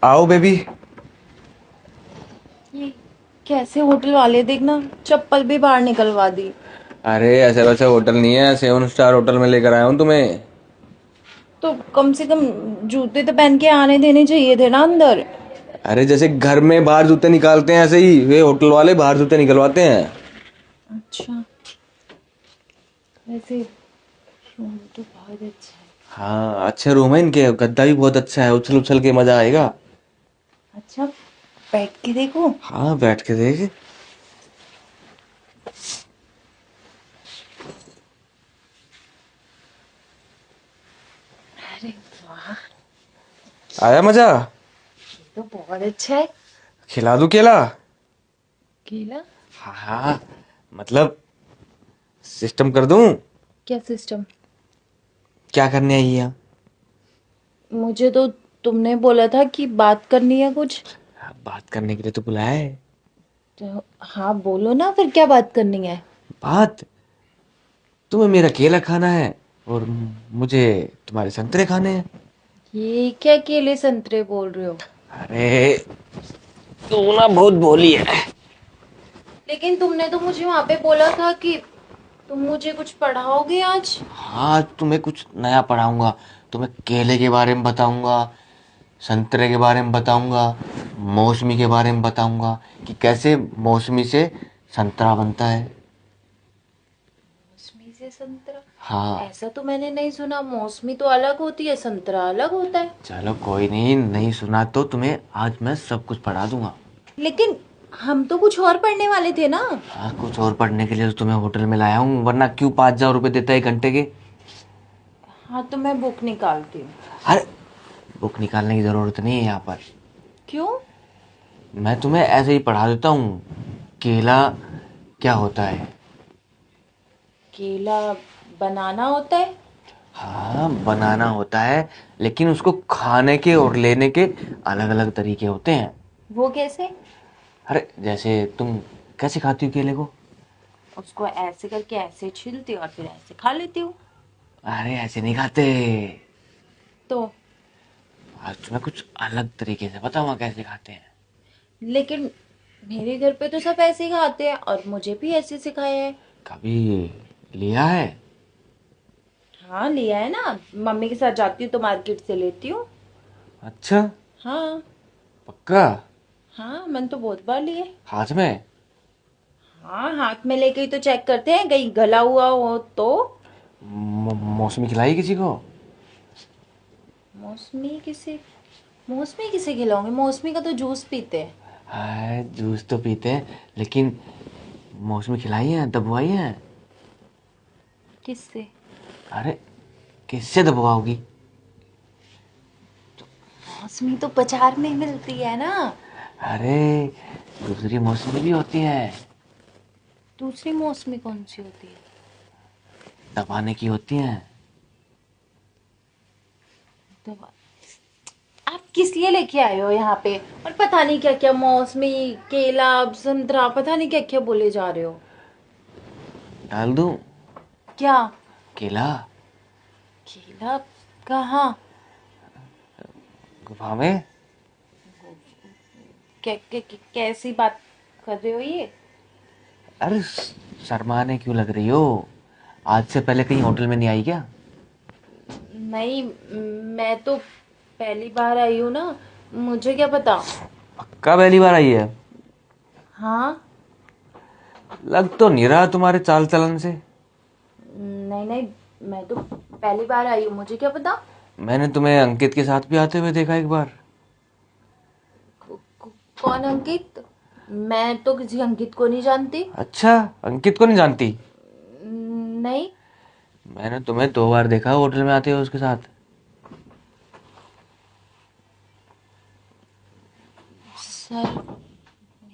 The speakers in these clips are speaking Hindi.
आओ बेबी। ये कैसे होटल वाले, देखना चप्पल भी बाहर निकलवा दी। अरे ऐसे वैसे होटल नहीं है, 7 स्टार होटल में लेकर आया हूँ तुम्हें। तो कम से कम जूते तो पहन के आने देने चाहिए थे ना अंदर। अरे जैसे घर में बाहर जूते निकालते हैं ऐसे ही वे होटल वाले बाहर जूते निकलवाते हैं। अच्छा, वैसे रूम तो बहुत अच्छा है। हाँ अच्छे रूम है इनके, गद्दा भी बहुत अच्छा है, उछल उछल के मजा आएगा। अच्छा, बैठ के देखो। हाँ बैठ के देख। अरे वाह, आया मजा। ये तो बहुत अच्छा है। खिला दूं केला। केला? हाँ हाँ, मतलब सिस्टम कर दूं। क्या सिस्टम? क्या करने आई है? मुझे तो तुमने बोला था कि बात करनी है कुछ। हाँ, बात करने के लिए तो बुलाया है। तो हाँ बोलो ना, फिर क्या बात करनी है? बात, तुम्हें मेरा केला खाना है और मुझे तुम्हारे संतरे खाने हैं। ये क्या केले संतरे बोल रहे हो? अरे तू ना बहुत बोली है। लेकिन तुमने तो मुझे वहां पे बोला था कि तुम मुझे कुछ पढ़ाओगे आज। हाँ तुम्हें कुछ नया पढ़ाऊंगा। तुम्हें केले के बारे में बताऊंगा, संतरे के बारे में बताऊंगा, मौसमी के बारे में बताऊंगा कि कैसे मौसमी से संतरा बनता है। मौसमी से संतरा? हाँ। ऐसा तो मैंने नहीं सुना, मौसमी तो अलग होती है, संतरा अलग होता है। चलो कोई नहीं, नहीं सुना तो तुम्हें आज मैं सब कुछ पढ़ा दूंगा। लेकिन हम तो कुछ और पढ़ने वाले थे ना। हाँ कुछ और पढ़ने के लिए तो तुम्हें होटल में लाया हूँ, वरना क्यों 5,000 रुपये देता है 1 घंटे के। हाँ तो मैं बुक निकालती हूँ। अरे बुक निकालने की ज़रूरत नहीं है यहाँ पर। क्यों? मैं तुम्हें ऐसे ही पढ़ा देता हूँ। केला क्या होता है। केला बनाना होता है? हाँ बनाना होता है, लेकिन उसको खाने के और लेने के अलग अलग तरीके होते हैं। वो कैसे? अरे जैसे तुम कैसे खाती हो केले को? उसको ऐसे करके ऐसे छीलती हूँ और फिर ऐसे खा लेती हूँ। अरे ऐसे नहीं खाते। तो आज तुम्हें कुछ अलग तरीके से बताऊंगा कैसे खाते हैं। लेकिन मेरे घर पे तो सब ऐसे ही खाते हैं और मुझे भी ऐसे सिखाया है। कभी लिया है? हाँ लिया है ना, मम्मी के साथ जाती हूँ तो मार्केट से लेती हूँ। अच्छा, हाँ। पक्का? हाँ मैंने तो बहुत बार लिए। हाथ में? हाँ हाथ में लेके ही तो चेक करते हैं, कहीं गला हुआ हो तो। मौसमी खिलाई किसी को? मौसमी किसे? मौसमी किसे खिलाऊंगी, मौसमी का तो जूस पीते हैं। हाय जूस तो पीते हैं, लेकिन मौसमी खिलाई है, दबवाई है? किससे? अरे किससे दबवाओगी? मौसमी तो बाजार में मिलती है ना। अरे दूसरी मौसमी भी होती है, दूसरी मौसमी कौन सी होती है? दबाने की होती हैं। तो आप किस लिए लेके आए हो यहाँ पे? और पता नहीं क्या क्या मौसमी, केला, संतरा, पता नहीं क्या क्या बोले जा रहे हो। डाल दूं? क्या? केला केला? कहाँ? गुफा में। कैसी बात कर रहे हो ये? अरे शर्माने क्यों लग रही हो? आज से पहले कहीं होटल में नहीं आई क्या? नहीं, मैं तो पहली बार आई हूँ ना, मुझे क्या पता। पक्का पहली बार आई है? हाँ। लग तो नहीं रहा तुम्हारे चाल चलन से। नहीं नहीं, मैं तो पहली बार आई हूँ, मुझे क्या पता। मैंने तुम्हें अंकित के साथ भी आते हुए देखा एक बार। कौन अंकित? मैं तो किसी अंकित को नहीं जानती। अच्छा, अंकित को नहीं जानती? नहीं। मैंने तुम्हें 2 बार देखा होटल में आते हुए उसके साथ। सर,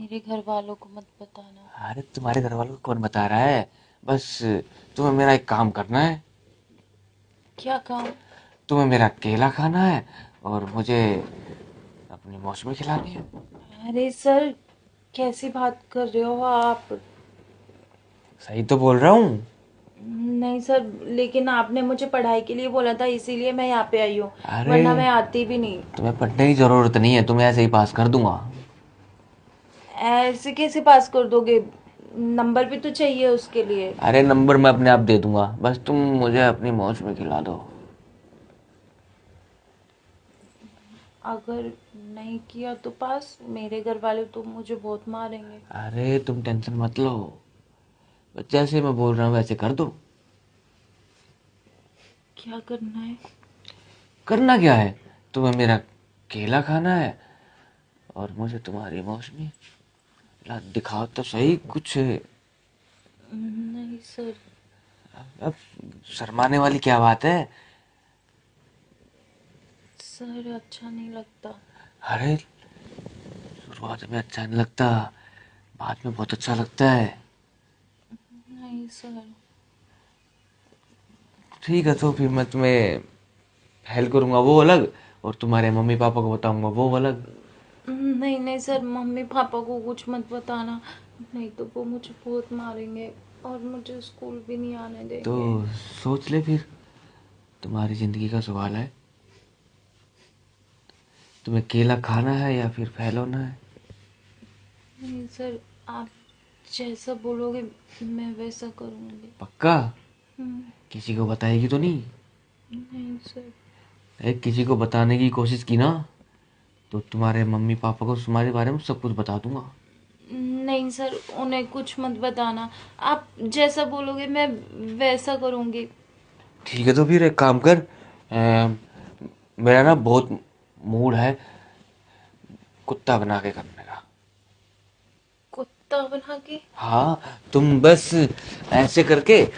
मेरे घर वालों को मत बताना। अरे तुम्हारे घर वालों को कौन बता रहा है? बस तुम्हें मेरा एक काम करना है। क्या काम? तुम्हें मेरा केला खाना है और मुझे अपनी मौसमी खिलानी है। अरे सर, कैसी बात कर रहे हो आप? सही तो बोल रहा हूँ। नहीं सर, लेकिन आपने मुझे पढ़ाई के लिए बोला था, इसीलिए मैं यहाँ पे आई हूँ, अरे वरना मैं आती भी नहीं। तुम्हें पढ़ने की जरूरत नहीं है, तुम्हें ऐसे ही पास कर दूंगा। ऐसे कैसे पास कर दोगे? नंबर भी तो चाहिए उसके लिए। अरे नंबर मैं अपने आप दे दूंगा, बस तुम मुझे अपनी मौज में खिला दो। अगर नहीं किया तो पास, मेरे घर वाले तो मुझे बहुत मारेंगे। अरे तुम टेंशन मत लो, बस जैसे मैं बोल रहा हूँ वैसे कर दो। क्या करना है? करना क्या है, तुम्हें मेरा केला खाना है और मुझे तुम्हारी मौसमी। ला दिखाओ तो सही कुछ। नहीं सर। अब शर्माने वाली क्या बात है। सर अच्छा नहीं लगता। अरे शुरुआत में अच्छा नहीं लगता, बाद में बहुत अच्छा लगता है। नहीं सर। ठीक है तो फिर मैं तुम्हें हेल्प करूंगा वो अलग, और तुम्हारे मम्मी पापा को बताऊंगा वो अलग। नहीं नहीं सर, मम्मी पापा को कुछ मत बताना, नहीं तो वो मुझे बहुत मारेंगे और मुझे स्कूल भी नहीं आने तो देंगे। सोच ले फिर, तुम्हारी जिंदगी का सवाल है, तुम्हें केला खाना है या फिर फेल होना है। नहीं सर, आप जैसा बोलोगे मैं वैसा करूँगी। पक्का? हम्म, किसी को बताएगी तो नहीं? नहीं सर। किसी को बताने की कोशिश की ना तो तुम्हारे मम्मी पापा को तुम्हारे बारे में सब कुछ बता दूंगा। नहीं सर, उन्हें कुछ मत बताना, आप जैसा बोलोगे मैं वैसा करूँगी। ठीक है तो फिर एक काम कर, मेरा ना बहुत मूड है कुत्ता बना के करने का। कुत्ता बना के? हाँ, तुम बस ऐसे करके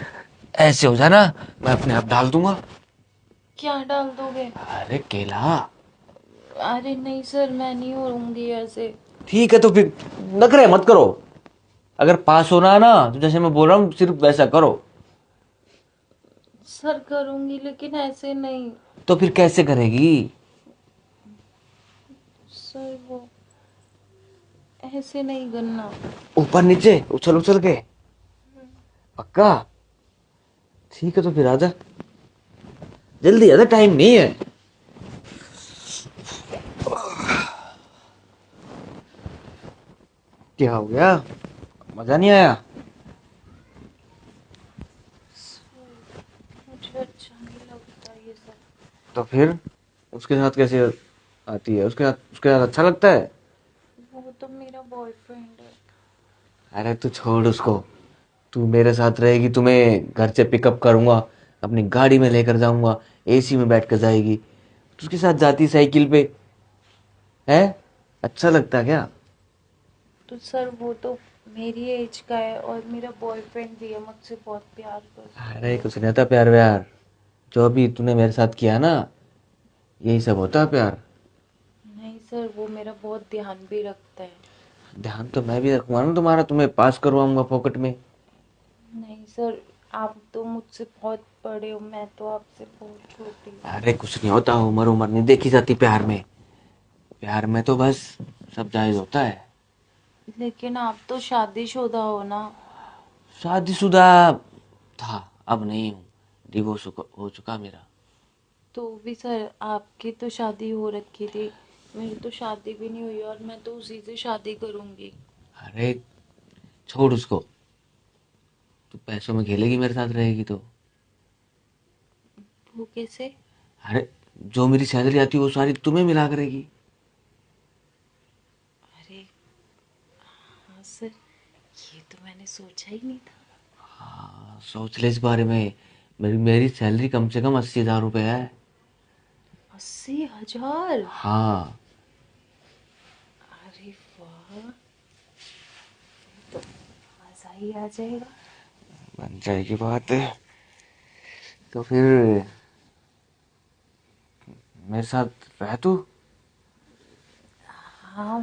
ऐसे हो जाना, मैं अपने आप डाल दूंगा। क्या डाल दोगे? अरे केला। अरे नहीं सर, मैं नहीं होऊंगी ऐसे। ठीक है तो फिर नखरे मत करो, अगर पास होना है ना तो जैसे मैं बोल रहा हूँ सिर्फ वैसा करो। सर करूँगी, लेकिन ऐसे नहीं। तो फिर कैसे करेगी? सर वो ऐसे नहीं करना। ऊपर नीचे उछल उछल के। पक्का? ठीक है तो फिर आजा, जल्दी आजा, टाइम नहीं है। क्या हो गया, मजा नहीं आया? सर मुझे अच्छा नहीं लगता ये सब। तो फिर उसके साथ कैसे आती है, उसके साथ अच्छा लगता है? वो तो मेरा बॉयफ्रेंड है। अरे तू छोड़ उसको, तू मेरे साथ रहेगी, तुम्हें घर से पिकअप करूंगा, अपनी गाड़ी में लेकर जाऊंगा, एसी में बैठ कर जाएगी, तो उसके साथ जाती साइकिल पे, है अच्छा लगता है क्या? तो सर वो तो मेरी एज का है और मेरा बॉयफ्रेंड भी है, मुझसे बहुत प्यार करता है। अरे कुछ नहीं था प्यार व्यार, जो अभी तूने मेरे साथ किया ना यही सब होता है प्यार। नहीं सर, वो मेरा बहुत ध्यान भी रखता है। ध्यान तो मैं भी रखूंगा ना तुम्हारा, तुम्हें पास करवाऊंगा पॉकेट में। नहीं सर, आप तो मुझसे बहुत बड़े हो, मैं तो आपसे बहुत छोटी हूँ। अरे कुछ नहीं होता, उम्र उम्र नहीं देखी जाती प्यार में, प्यार में तो बस सब जायज होता है। लेकिन आप तो शादीशुदा हो ना। शादीशुदा था, अब नहीं हूँ, डिवोर्स हो चुका मेरा। तो भी सर, आपकी तो शादी हो रखी थी, मेरी तो शादी भी नहीं हुई और मैं तो उसी से शादी करूंगी। अरे छोड़ उसको, तू पैसों में खेलेगी मेरे साथ रहेगी तो। वो कैसे? अरे जो मेरी सैलरी आती है वो सारी तुम्हें मिला करेगी। अरे हाँ सर, ये तो मैंने सोचा ही नहीं था। हाँ, सोच ले इस बारे में, मेरी सैलरी कम से कम 80,000 रुपये है। 80,000? हाँ। अरे वाह, तो मजा ही आ जाएगा। बन जाएगी बात है, तो फिर मेरे साथ रह तू। हाँ,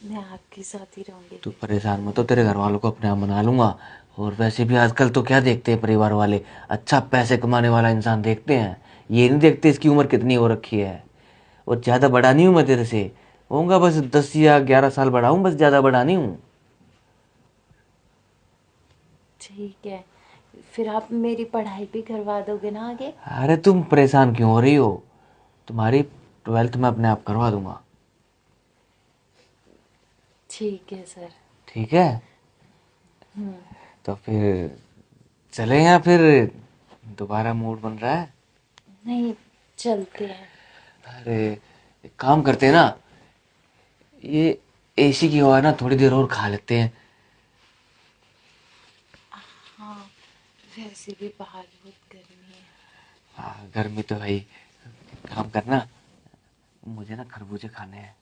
मैं आपके साथ ही रहूंगी तू फिर। परेशान मत हो, तेरे घर वालों को अपने आप मना लूंगा। और वैसे भी आजकल तो क्या देखते हैं परिवार वाले, अच्छा पैसे कमाने वाला इंसान देखते हैं, ये नहीं देखते इसकी उम्र कितनी हो रखी है। और ज़्यादा बड़ा नहीं हूँ मैं तेरे से, होऊंगा बस 10 या 11 साल बड़ा हूँ, बस ज़्यादा बड़ा नहीं हूँ। ठीक है, फिर आप मेरी पढ़ाई भी करवा दोगे ना आगे? अरे तुम परेशान क्यों हो रही हो? तुम्हारी 12th में अपने आप करवा दूंगा। ठीक है सर। ठीक है, हम्म। तो फिर चले या फिर दोबारा मूड बन रहा है? नहीं, चलते हैं। अरे एक काम करते हैं ना, ये एसी की हवा ना थोड़ी देर और खा लेते हैं। हाँ, वैसे भी बाहर बहुत गर्मी है। हाँ गर्मी तो भाई। काम करना, मुझे ना खरबूजे खाने हैं।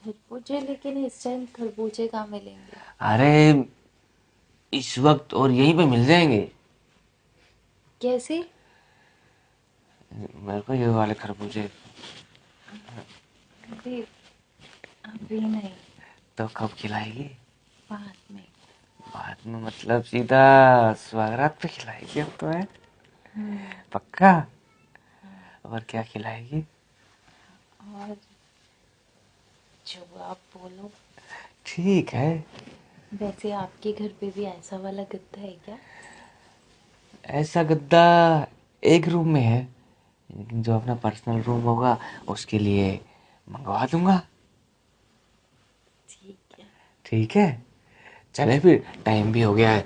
खरबूजे? लेकिन इस टाइम खरबूजे कहाँ मिलेंगे? अरे इस वक्त और यहीं पे मिल जाएंगे। कैसे? मेरे को ये वाले खरबूजे। अभी अभी नहीं, तो कब खिलाएगी? बाद में। बाद में मतलब सीधा स्वागरात पे खिलाएगी अब तो है? हम्म। पक्का? हाँ, और क्या खिलाएगी? और जो आप बोलो। ठीक है। वैसे आपके घर पे भी ऐसा वाला गद्दा है क्या? ऐसा गद्दा एक रूम में है, लेकिन जो अपना पर्सनल रूम होगा उसके लिए मंगवा दूंगा। ठीक है। ठीक है, चले फिर टाइम भी हो गया है।